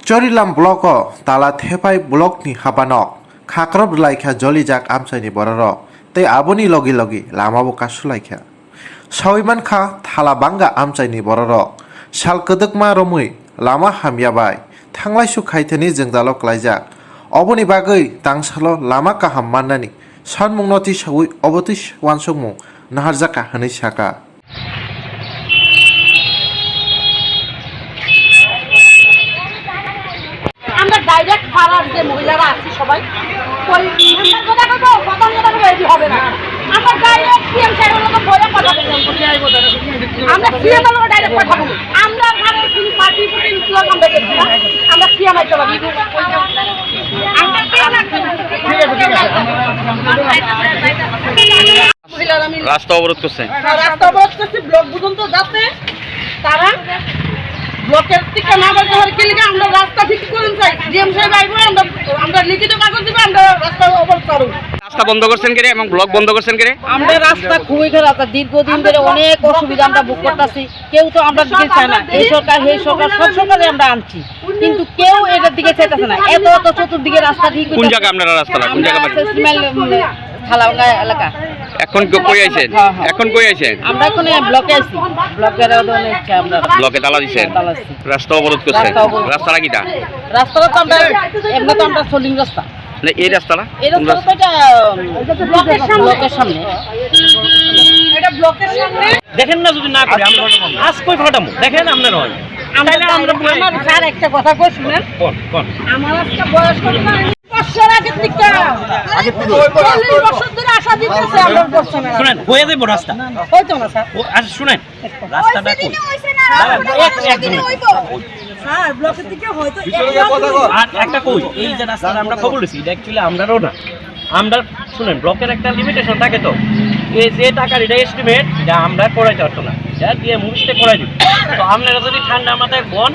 Chorilam bloko tala thepai blok ni habanok khakrab laikha jolijak amsaini borarok tei aboni logi logi lamabo kasulaikha sawiman kha thala banga amsaini borarok sal kedekma romui lama hamyabai thanglaisu khaithani jengdalo klaijak oboni bagui tangsalo lama kaham mannani sanmungnoti sawi obotis wansungmung naharjaka hani saka direct পাড়ার যে মহিলারা আছে সবাই হবে না আমরা direct CM সাহেবের মতো বলে কথা আমরা সিএম এর মতো ডাইরেক্ট কথা বলি আমরা ঘরের কোনো পার্টি ফুটি লোক আমরা দেখছি না আমরা সিএম এর জবাব রাস্তা অবরোধ করছে ব্লক পর্যন্ত যাতে তারা ব্লকের থেকে না বলতে হবে কি আমরা রাস্তা ঠিক করুন চাই ডিএম সাহেব আইবো আমরা লিখিত কাগজ দিব আমরা রাস্তা অবরোধ করব। রাস্তা বন্ধ করছেন কেন এবং ব্লক বন্ধ করছেন কেন? আমরা রাস্তা খুবই খারাপ, দীর্ঘদিন ধরে অনেক অসুবিধা আমরা ভোগ করতেছি। কেউ তো আমরা দিকে চায় না, এই সরকার সেই সরকার সব সরকারে আমরা আনছি, কিন্তু কেউ এটার দিকে চাইতেছে না। এত এত চতুর্দিকে রাস্তা ঠিক কোন জায়গা আপনারা রাস্তাটা কোন জায়গা থালাভাঙ্গা এলাকা। এখন কই আইছেন? এখন কই আইছেন? আমরা এখন ব্লকে আছি, ব্লকের ইচ্ছা আমরা ব্লকে তালা দিছেন, রাস্তা অবরোধ করছেন। রাস্তাটা কিটা? রাস্তাটা তো আমরা এমনি তো আমরা সোলিং রাস্তা না, এই রাস্তাটা এই রাস্তাটা এটা ব্লকের সামনে, এটা ব্লকের সামনে দেখেন না, যদি না করি আমরা আজ কই ফাটামু দেখেন আপনারা হয়। আমার স্যার একটা কথা কই শুনেন, আমার আজকে বয়স কত না, বছর আগে থেকে 40 বছর ধরে আশা দিতেছে আমরা করছি না। শুনেন হয়ে যাবে রাস্তা, হইতো না স্যার। আচ্ছা শুনেন রাস্তাটা কই স্যার ব্লকের থেকে হয়তো আর একটা কই এই যে রাস্তাটা আমরা খবর দিছি এটা অ্যাকচুয়ালি আমরাও না, আমরা শুনেন ব্লকের একটা লিমিটেশন থাকে, তো এই যে টাকার এটা এস্টিমেট এটা আমরা করাইতে পারতো না, যা দিয়ে মুভিসটা করাই দিব। তো আপনারা যদি ঠান্ডা মাথায় বন